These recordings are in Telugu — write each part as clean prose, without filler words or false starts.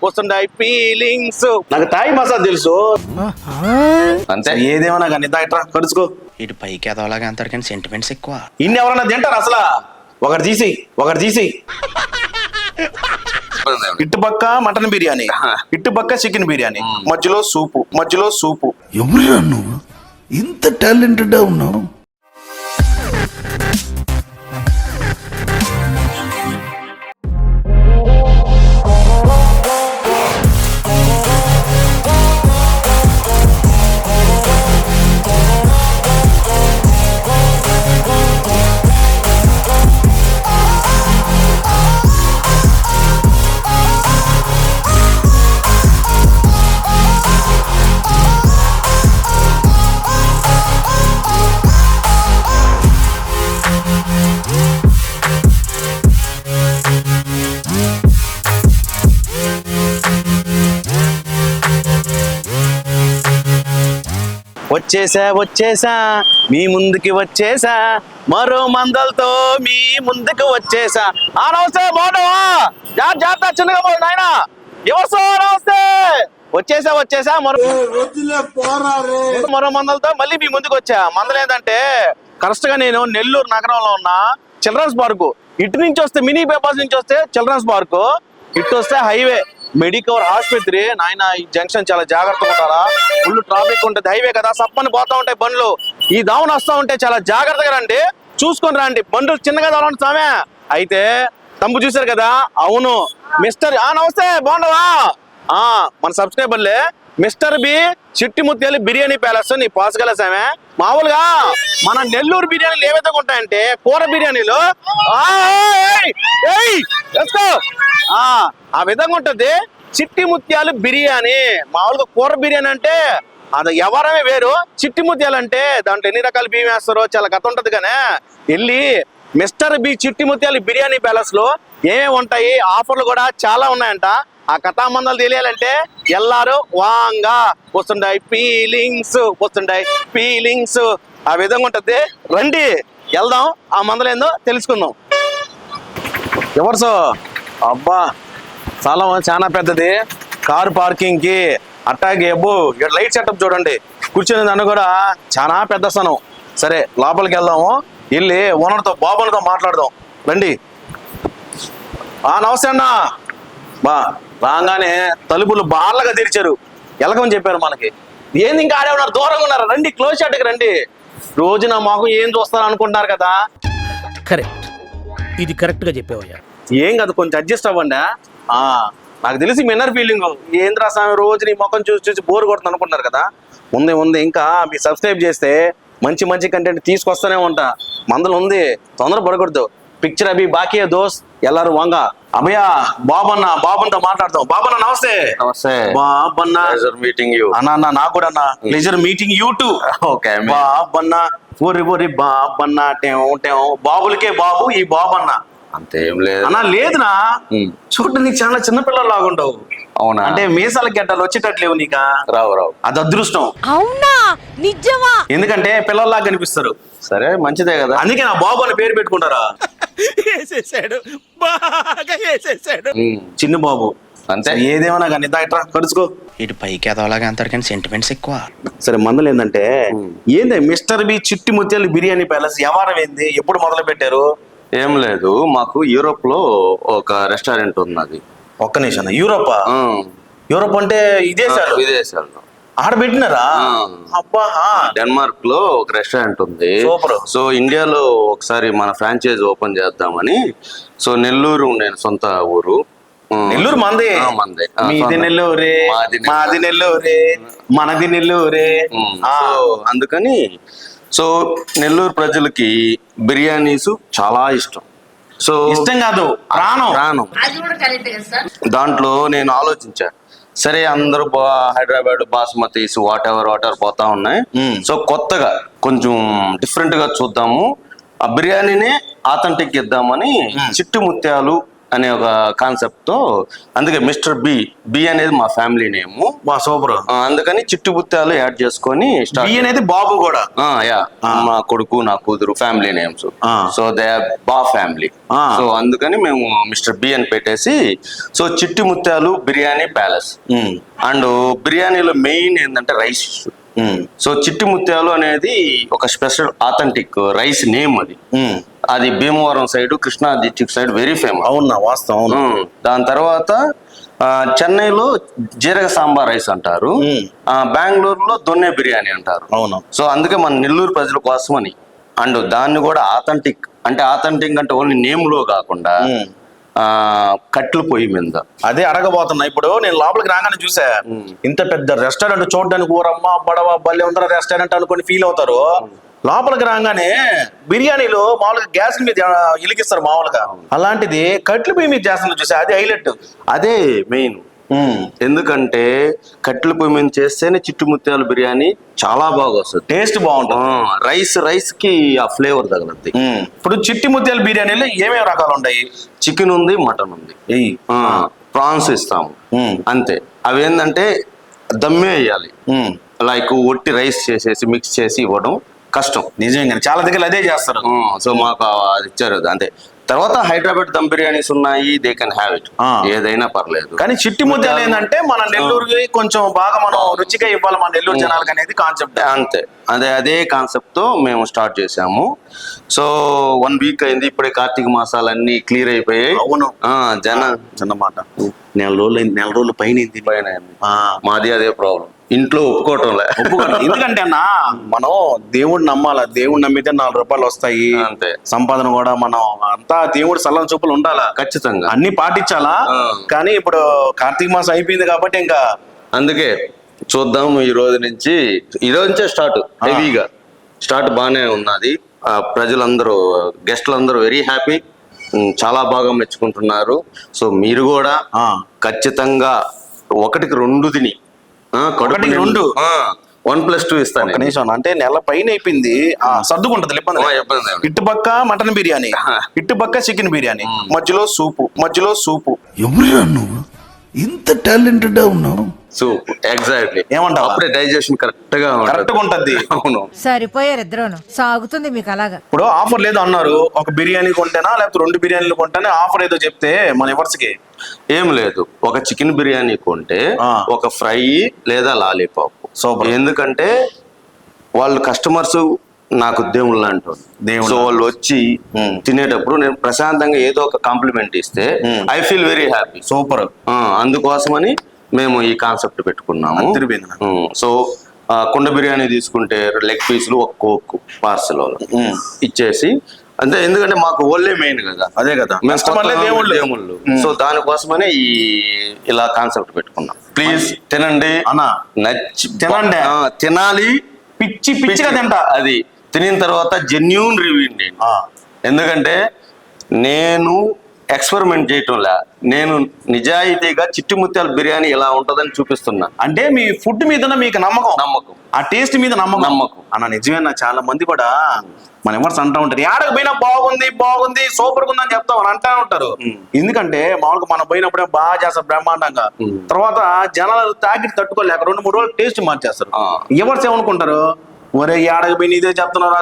వస్తుంటాయి ఫీలింగ్స్. నాకు తాయి మసాలా తెలుసు అంతే, ఏదేమన్నా కానీ ఇట్రా కడుచుకో. ఇటు పైకి ఎదవలాగా అంటారు కానీ సెంటిమెంట్స్ ఎక్కువ. ఇన్ని ఎవరన్నా తింటారు అసలు? ఒకటి తీసి ఇటుపక్క మటన్ బిర్యానీ, ఇటుపక్క చికెన్ బిర్యానీ, మధ్యలో సూపు. ఎవరురా నువ్వు ఇంత టాలెంటెడ్ ఉన్నావు? వచ్చేసా మీ ముందుకి వచ్చేసా, మరో మందలతో మీ ముందుకు వచ్చేసా. ఆ నమస్తే, బాగున్నావా? జాగ్రత్త, చిన్నగా పోదు నాయన. ఎవరు నమస్తే? వచ్చేసా మరో మందలతో మళ్ళీ మీ ముందుకు వచ్చా. మందలు ఏంటంటే కరెక్ట్ గా నేను నెల్లూరు నగరంలో ఉన్న చిల్డ్రన్స్ పార్కు. ఇటు నుంచి వస్తే మినీ పేపర్స్ నుంచి వస్తే చిల్డ్రన్స్ పార్కు, ఇటు వస్తే హైవే మెడికవర్ ఆసుపత్రి. నాయన ఈ జంక్షన్ చాలా జాగ్రత్తగా ఉంటారా, ఫుల్ ట్రాఫిక్ ఉంటుంది. హైవే కదా, సప్పని పోతా ఉంటాయి బండ్లు. ఈ దావన వస్తా ఉంటే చాలా జాగ్రత్తగా రండి, చూసుకొని రండి. బండ్లు చిన్నగా దావండి సామే. అయితే తంబు చూసారు కదా, అవును మిస్టర్. నమస్తే, బాగున్నావా? మన సబ్స్క్రైబర్లే మిస్టర్ బి చిట్టి ముత్యాలు బిర్యానీ ప్యాలెస్. నీ పాస్ గల సామే. మామూలుగా మన నెల్లూరు బిర్యానీలు ఏ విధంగా ఉంటాయంటే కూర బిర్యానీలు ఆ విధంగా ఉంటది చిట్టి ముత్యాలు బిర్యానీ. మామూలుగా కూర బిర్యానీ అంటే అది ఎవరమే వేరు. చిట్టి ముత్యాలు అంటే దాంట్లో ఎన్ని రకాల బియ్యం వేస్తారో చాలా కథ ఉంటది. కానీ వెళ్ళి మిస్టర్ బి చిట్టి ముత్యాలు బిర్యానీ ప్యాలెస్ లో ఏమేమి ఉంటాయి, ఆఫర్లు కూడా చాలా ఉన్నాయంట. ఆ కథామందలు తెలియాలంటే ఎల్లారు వాంగా వస్తుంటాయి ఫీలింగ్స్. ఆ విధంగా ఉంటది. రండి వెళ్దాం, ఆ మందలు ఏందో తెలుసుకుందాం. ఎవరు అబ్బా, చాలా పెద్దది కారు పార్కింగ్ కి. అట్టాగే అబ్బో ఇక్కడ లైట్ సెటప్ చూడండి, కూర్చునే దాన్ని కూడా చాలా పెద్ద స్థానం. సరే లోపలికి వెళ్దాము, వెళ్ళి ఓనర్తో బాబులతో మాట్లాడదాం. రండి. నమస్తే అన్న. రాగానే తలుపులు బార్లగా తెరిచారు, ఎలకమని చెప్పారు మనకి. ఏంది ఇంకా ఆడే ఉన్నారు, దూరంగా ఉన్నారు, రండి క్లోజ్ షాట్కి రండి. రోజు నా మొహం ఏం చూస్తాను అనుకుంటున్నారు కదా. కరెక్ట్, ఇది కరెక్ట్ గా చెప్పేవయ్యా. ఏం కాదు, కొంచెం అడ్జస్ట్ అవ్వండి. నాకు తెలిసి మీ ఇన్నర్ ఫీలింగ్ ఏంద్రా స్వామి రోజు నీ ముఖం చూసి బోర్ కొడుతుంది అనుకుంటున్నారు కదా. ఉంది ఇంకా మీరు సబ్స్క్రైబ్ చేస్తే మంచి కంటెంట్ తీసుకొస్తూనే ఉంటా. మందులు ఉంది, తొందర పడకూడదు. పిక్చర్ అభి బాకీ దోస్ ఎల్లారు వంగ. అభయ బాబుతో మాట్లాడతాం. బాబన్న నమస్తే. బాబన్న మీటింగ్ యూ అన్న. నాకు కూడా అన్న pleasure meeting you too. Okay Babanna ఊరి బాబన్న బాబులకే బాబు ఈ బాబన్న అంతేం లేదు అన్న. లేదునా, చూడండి నీకు చాలా చిన్న పిల్లలు లాగుంటావు. అవునా? అంటే మీసాల గడ్డలు వచ్చేటట్లేవు నీకా? రావు. అది అదృష్టం. అవునా, నిజమా? ఎందుకంటే పిల్లల్లాగా కనిపిస్తారు. సరే మంచిదే కదా, అందుకే నా బాబు అని పేరు పెట్టుకుంటారా. చిన్న బాబు అంతే, ఏదేమన్నా కానీ ఇట్రా కడుచుకో. ఇటు పైకి ఎదవలాగా అంటారు కానీ సెంటిమెంట్స్ ఎక్కువ. సరే మందులు ఏంటంటే ఏంది మిస్టర్ బి చిట్టి ముత్యాలు బిర్యానీ ప్యాలెస్ వ్యవహారం ఏంది, ఎప్పుడు మొదలు పెట్టారు? ఏం లేదు, మాకు యూరోప్ లో ఒక రెస్టారెంట్ ఉన్నది. ఒక్క నిమిషం, యూరోప్ అంటే విదేశాల్లో ఆడ పెట్టినారా? అబ్బా, డెన్మార్క్ లో ఒక రెస్టారెంట్ ఉంది. సూపర్. సో ఇండియాలో ఒకసారి మన ఫ్రాంచైజ్ ఓపెన్ చేద్దామని. సో నెల్లూరు నేను సొంత ఊరు. నెల్లూరు మంది. మీది నెల్లూరే, మాది నెల్లూరే, మనది నెల్లూరే. అందుకని సో నెల్లూరు ప్రజలకి బిర్యానీస్ చాలా ఇష్టం. సో ఇష్టం కాదు, ప్రాణం. దాంట్లో నేను ఆలోచించా, సరే అందరూ హైదరాబాద్ బాస్మతీస్ వాట్ ఎవర్ పోతా ఉన్నాయి. సో కొత్తగా కొంచెం డిఫరెంట్ గా చూద్దాము, ఆ బిర్యానీనే ఆథెంటిక్ ఇద్దామని చిట్టి ముత్యాలు అనే ఒక కాన్సెప్ట్ తో, అందుకే మిస్టర్ బి అనేది మా ఫ్యామిలీ నేమ్. బా సూపర్. అందుకని చిట్టు ముత్యాలు యాడ్ చేసుకొని బి అనేది బాబు కూడా. మా కొడుకు నా కూతురు ఫ్యామిలీ నేమ్స్. సో దే బా ఫ్యామిలీ. ఆ. సో అందుకని మేము మిస్టర్ బి అని పెట్టేసి, సో చిట్టి ముత్యాలు బిర్యానీ ప్యాలెస్. అండ్ బిర్యానీలో మెయిన్ ఏంటంటే రైస్. సో చిట్టి ముత్యాలు అనేది ఒక స్పెషల్ ఆథెంటిక్ రైస్ నేమ్. అది Bhimavaram side, Krishna district side very famous. అవునా, వాస్తవం. దాని తర్వాత చెన్నైలో జీరగ సాంబార్ రైస్ అంటారు, బెంగళూరులో దొన్నె బిర్యానీ అంటారు. అవును. సో అందుకే మన నెల్లూరు ప్రజల కోసమని, అండ్ దాన్ని కూడా ఆథెంటిక్ అంటే ఓన్లీ నేమ్ లో కాకుండా కట్లు పొయ్యి మీద. అదే అడగబోతున్నా. ఇప్పుడు నేను లోపలికి రాగానే చూసా, ఇంత పెద్ద రెస్టారెంట్ చూడడానికి ఊరమ్మ బడవ బల్లె ఉందరా రెస్టారెంట్ అనుకుని ఫీల్ అవుతారు. లోపలికి రాగానే బిర్యానీలో మామూలుగా గ్యాస్ మీద ఇలికిస్తారు మామూలుగా, అలాంటిది కట్లు పొయ్యి మీద చేస్తున్నారు చూసా, అది హైలైట్. అదే మెయిన్. ఎందుకంటే కట్టెల పొయ్యి మీద చేస్తేనే చిట్టు ముత్యాలు బిర్యానీ చాలా బాగా వస్తుంది, టేస్ట్ బాగుంటుంది. రైస్ కి ఆ ఫ్లేవర్ తగలద్ది. ఇప్పుడు చిట్టి ముత్యాల బిర్యానీలో ఏమేమి రకాలు ఉన్నాయి? చికెన్ ఉంది, మటన్ ఉంది, ప్రాన్స్ ఇస్తాము అంతే. అవి ఏంటంటే దమ్మే వేయాలి, లైక్ ఒట్టి రైస్ చేసేసి మిక్స్ చేసి ఇవ్వడం కష్టం. నిజంగా చాలా దగ్గర అదే చేస్తారు. సో మాకు అది ఇచ్చారు అంతే. తర్వాత హైదరాబాద్ దమ్ బిర్యానీస్ ఉన్నాయి, దే కెన్ హ్యావ్ ఇట్, ఏదైనా పర్లేదు. కానీ చిట్టి ముత్యాలు ఏంటంటే మన నెల్లూరుకి కొంచెం బాగా మనం రుచిగా ఇవ్వాలి మన నెల్లూరు జనాలకు అనేది కాన్సెప్ట్. అంతే, అదే కాన్సెప్ట్ తో మేము స్టార్ట్ చేసాము. సో 1 వీక్ అయింది, ఇప్పుడే కార్తీక మాసాలన్నీ క్లియర్ అయిపోయాయి. అవును. చిన్నమాట నెల రోజులు పైన మాది అదే ప్రాబ్లం, ఇంట్లో ఒప్పుకోవటంలే. ఎందుకంటే అన్న మనం దేవుడిని నమ్మాలా, దేవుడిని నమ్మితే 4 రూపాయలు వస్తాయి, అంతే. సంపాదన కూడా మనం అంతా దేవుడి సల్లం చూపులు ఉండాలా, ఖచ్చితంగా అన్ని పాటించాలా. కానీ ఇప్పుడు కార్తీక మాసం అయిపోయింది కాబట్టి ఇంకా అందుకే చూద్దాం. ఈ రోజు నుంచే స్టార్ట్, హెవీగా స్టార్ట్ బాగానే ఉన్నది. ప్రజలందరూ, గెస్టులందరూ వెరీ హ్యాపీ, చాలా బాగా మెచ్చుకుంటున్నారు. సో మీరు కూడా ఖచ్చితంగా 1కి 2 తిని 1+2 ఇస్తాను. కనీసం అంటే నెల పైన అయిపోయింది, సర్దుకుంటది ఇబ్బంది. ఇటుపక్క మటన్ బిర్యానీ, ఇటుపక్క చికెన్ బిర్యానీ, మధ్యలో సూపు. ఎవరురా నువ్వు ఇంత టాలెంటెడ్ ఉన్నావు? Soup exactly. ఏమంటావు? అప్పుడే డైజెషన్ కరెక్ట్ గా ఉంటది. అవును, సరిపోయారు ఇద్దరును, సాగుతుంది మీకు అలాగా. ఇప్పుడు ఆఫర్ లేదు అన్నారు, ఒక బిర్యానీ కొంటేనా లేకపోతే 2 బిర్యానీలు కొంటేనే ఆఫర్ ఏదో చెప్తే మన ఎవర్స్ కి ఏం లేదు. ఒక చికెన్ బిర్యానీ కొంటే ఒక ఫ్రై లేదా లాలీపాప్. ఎందుకంటే వాళ్ళు కస్టమర్స్ నాకు దేవుళ్ళు అంటారు. సో వాళ్ళు వచ్చి తినేటప్పుడు నేను ప్రశాంతంగా ఏదో ఒక కాంప్లిమెంట్ ఇస్తే I feel very happy. Super. అందుకోసమని మేము ఈ కాన్సెప్ట్ పెట్టుకున్నాము. సో కుండ బిర్యానీ తీసుకుంటే లెగ్ పీసులు, ఒక కోక్ పార్సల్ ఇచ్చేసి అంతే. ఎందుకంటే మాకు ఓళ్ళే మెయిన్ కదా. అదే కదా, దేవుళ్ళు. సో దానికోసమనే ఇలా కాన్సెప్ట్ పెట్టుకున్నాం. ప్లీజ్ తినండి అన్న, నచ్చి తినాలి, పిచ్చిగా తింటా. అది తినిన తర్వాత జెన్యూన్ రివ్యూ అండి. ఎందుకంటే నేను ఎక్స్పెరిమెంట్ చేయటంలా, నేను నిజాయితీగా చిట్టి ముత్యాల బిర్యానీ ఎలా ఉంటుందని చూపిస్తున్నా. అంటే మీ ఫుడ్ మీద మీకు నమ్మకం, ఆ టేస్ట్ మీద నమ్మకం అన్న. నిజమేనా, చాలా మంది కూడా మన ఎవరు అంటా ఉంటారు, ఏడకు పోయినా బాగుంది సూపర్ గా ఉందని చెప్తాం అని అంటా ఉంటారు. ఎందుకంటే మామూలుగా మనం పోయినప్పుడే బాగా చేస్తారు బ్రహ్మాండంగా, తర్వాత జనాలు తాకిటి తట్టుకోలేక 2-3 రోజులు టేస్ట్ మార్చేస్తారు. ఎవరు ఏమనుకుంటారు, ఒరే ఏడకు పోయి ఇదే చెప్తున్నావు రా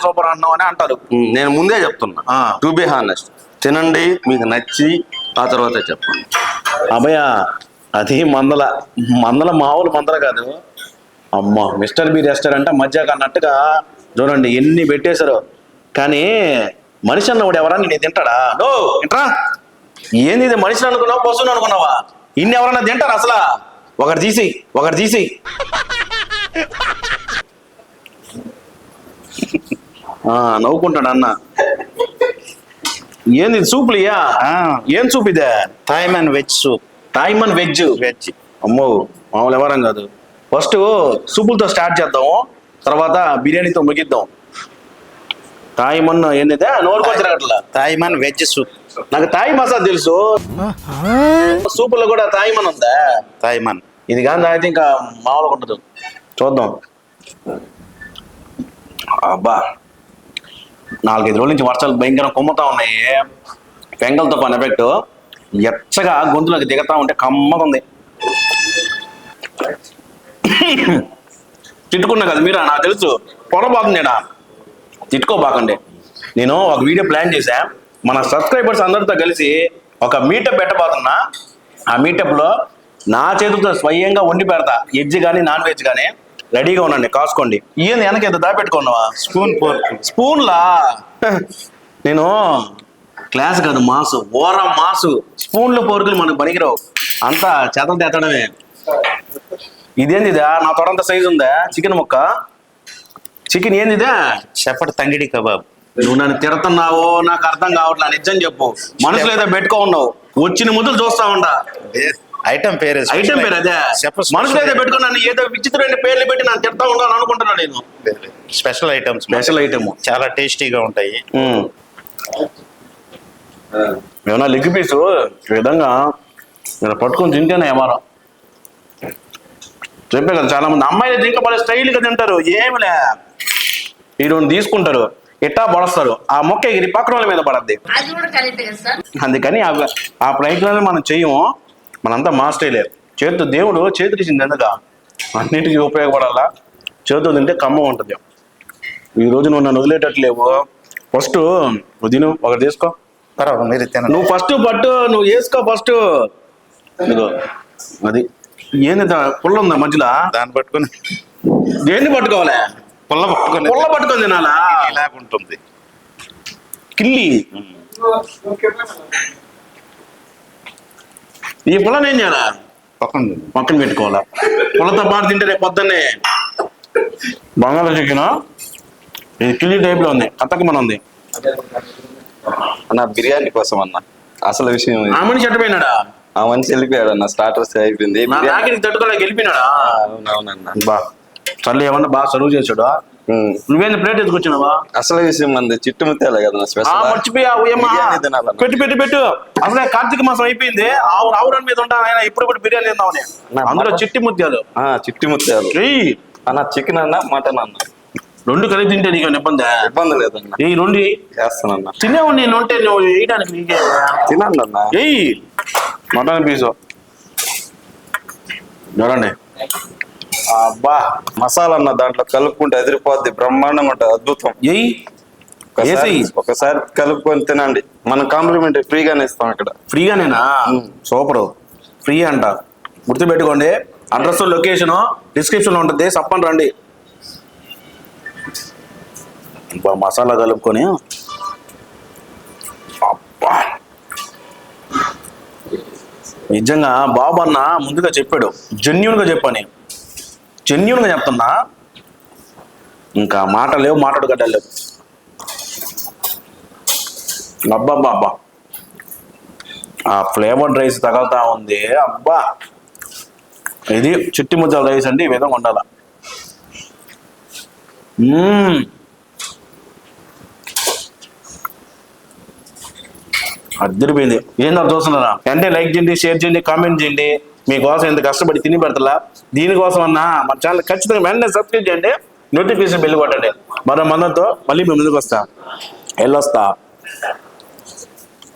సూపర్ అన్నావు అని అంటారు. నేను ముందే చెప్తున్నా, టు బి హానెస్ట్, తినండి, మీకు నచ్చి ఆ తర్వాత చెప్పండి. అభయ అది మందల మామూలు మందల కాదు అమ్మ. మిస్టర్ బి రెస్టారెంట్ మధ్యాహ్నం అన్నట్టుగా చూడండి ఎన్ని పెట్టేశారు. కానీ మనిషి అన్నవాడు ఎవరా నేను తింటాడా? నో తింటరా, ఏంది ఇది మనిషిని అనుకున్నావా పశువుని అనుకున్నావా? ఇన్ని ఎవరన్నా తింటారు అసలు? ఒకటి తీసి నవ్వుకుంటాడు అన్న. ఏంది సూపులియా? ఏం సూప్ ఇదే? థాయిమన్ వెజ్ సూప్. థాయిమన్ వెజ్. అమ్మో మామూలు ఎవరం కాదు. ఫస్ట్ సూపులతో స్టార్ట్ చేద్దాము, తర్వాత బిర్యానీతో ముగిద్దాం. థాయిమన్ ఏంటంటే నోరుకొచ్చినట్ల థాయిమన్ వెజ్ సూప్. నాకు థాయి మసాలా తెలుసు, సూపులో కూడా థాయిమన్ ఉందా? థాయిమన్ ఇది కానీ తాగితే ఇంకా మామూలుగా ఉండదు. చూద్దాం. అబ్బా 4-5 రోజుల నుంచి వర్షాలు భయంకరంగా కుమ్ముతా ఉన్నాయి. వెంగల్తో పని ఎఫెక్ట్ ఎచ్చగా గొంతులోకి దిగతా ఉంటే కమ్మగా ఉంది. తిట్టుకున్నా కదా మీరు, నాకు తెలుసు పొరబాగుందేడా, తిట్టుకోబాకండి. నేను ఒక వీడియో ప్లాన్ చేశా, మన సబ్స్క్రైబర్స్ అందరితో కలిసి ఒక మీటప్ పెట్టబోతున్నా. ఆ మీటప్లో నా చేతులతో స్వయంగా వండి పెడతా, వెజ్ కానీ నాన్ వెజ్ కానీ. రెడీగా ఉండండి, కాసుకోండి. ఏంది వెనక ఎంత దాపెట్టుకున్నావా? Spoon pork. స్పూన్లా? నేను క్లాస్ కాదు, మాసు, ఓరా మాసు. స్పూన్లు పోరుకులు మనకు పనికిరావు, అంతా చేతలు తెత్తడమే. ఇదేంది ఇదా? నా తొడంత సైజు ఉందా చికెన్ ముక్క? చికెన్ ఏంది ఇదే? Shepherd tangdi kebab. నువ్వు నన్ను తిడుతున్నావో నాకు అర్థం కావట్లా, నిజం చెప్పు. మనసులో ఏదో పెట్టుకో ఉన్నావు, వచ్చిన ముద్దులు చూస్తా ఉంటా. ఐటమ్ పేరు ఐటమ్ పేరు అదే. మనసులో ఏదో పెట్టుకుని నన్ను ఏదో విచిత్రమైన పేర్లు పెట్టి నన్ను తిడతా ఉన్నాను అనుకుంటున్నా నేను. Special items. స్పెషల్ ఐటమ్ చాలా టేస్టీగా ఉంటాయి. ఏమన్నా లెగ్ పీసు ఈ విధంగా నేను పట్టుకొని తింటేనే ఏమారం. చెప్పే కదా, చాలా మంది అమ్మాయిలు ఇంకా వాళ్ళ స్టైల్గా తింటారు. ఏమిలే, ఈ రెండు తీసుకుంటారు, ఇట్టా పడస్తారు, ఆ మొక్క ఎగిరి పక్కన వాళ్ళ మీద పడద్ది. అందుకని ఆ ప్రయత్నాన్ని మనం చెయ్యము. మనంతా మా స్టైలే. చేతితో దేవుడు చేతులు ఇచ్చింది ఎందుగా, అన్నిటికీ ఉపయోగపడాలా. చేతులు తింటే కమ్మ ఉంటుంది. ఈ రోజు నువ్వు నన్ను వదిలేటట్లేవు. ఫస్ట్ నువ్వు తిను, ఒకటి తీసుకో. మీరు తినండి. నువ్వు ఫస్ట్ పట్టు, నువ్వు వేసుకో ఫస్ట్. అది ఏంది పుల్ల ఉందా మధ్యలో? దాన్ని పట్టుకుని దేన్ని పట్టుకోవాలి? పుల్ల పట్టుకొని తినాలా? ఇలాగ ఉంటుంది కిల్లి. ఈ పుల్లని ఏం చేయాలా? పక్కన పెట్టుకోవాలా. పుల్లతో పాటు తింటే రేపు పొద్దున్నే బంగాళా చికెన్ ఇది కిల్లి టైప్ లో ఉంది, కత్తకమని ఉంది. అన్న బిర్యానీ కోసం అన్న అసలు విషయం ఆ మనిషి ఎట్టపోయినాడా? ఆ మనిషి వెళ్ళిపోయాడు అన్న, స్టార్టర్స్ అయిపోయింది. రాకిడికి తట్టుకోలేక వెళ్ళిపోయినాడా? అవునవునన్న. బా చల్లి ఏమన్నా బాగా సర్వ్ చేసాడు. నువ్వేంది ప్లేట్ ఎత్తుకొచ్చినావా? అసలు విషయం మంది చిట్టుముత్యాలే కదా స్పెషల్. మర్చిపోయా పెట్టు. అసలే కార్తీక మాసం అయిపోయింది, ఆవురన్ మీద ఉంటాను ఆయన. ఇప్పుడు బిర్యానీ తిందామని, అందులో చిట్టి ముత్యాలు. చిట్టి ముత్యాలు అన్న. చికెన్ అన్న, మటన్ అన్న, రెండు కలిపి తింటే నీకు ఇబ్బంది లేదన్న. ఈ రెండు చేస్తానన్న. తినేవు నేను ఉంటే నువ్వు వేయడానికి నీకే. తినండి అన్న. ఏయ్ మటన్ పీసు చూడండి. అబ్బా మసాలా అన్న దాంట్లో కలుపుకుంటే అదిరిపోద్ది, బ్రహ్మాండంగా ఉంటుంది, అద్భుతం. ఒకసారి కలుపుకొని తినండి. మనం కాంప్లిమెంట్ ఫ్రీగానే ఇస్తాం ఇక్కడ. ఫ్రీగానేనా? సూపర్, ఫ్రీ అంట. గుర్తుపెట్టుకోండి, అడ్రస్ లొకేషన్ డిస్క్రిప్షన్ లో ఉంటుంది, చెప్పండి రండి. మసాలా కలుపుకొని అబ్బా నిజంగా బాబు అన్న ముందుగా చెప్పాడు, జెన్యూన్ గా చెప్పని. జెన్యూన్ గా చెప్తున్నా, ఇంకా మాట లేవు, మాట్లాడు గడ్డలు లేవు. అబ్బా ఆ ఫ్లేవర్డ్ రైస్ తగలుతా ఉంది. అబ్బా ఇది చిట్టి ముద్దల రైస్ అంటే ఈ విధంగా ఉండాల. అద్దరిపోయింది. ఏందో చూస్తున్నారా అంటే లైక్ చేయండి, షేర్ చేయండి, కామెంట్ చేయండి. మీకోసం ఎంత కష్టపడి తిని పెడతలా, దీనికోసం అన్నా మన ఛానల్ ఖచ్చితంగా వెంటనే సబ్స్క్రైబ్ చేయండి, నోటిఫికేషన్ బెల్ కొట్టండి. మరో మందంతో మళ్ళీ మీ ముందుకు వస్తా, వెళ్ళొస్తా.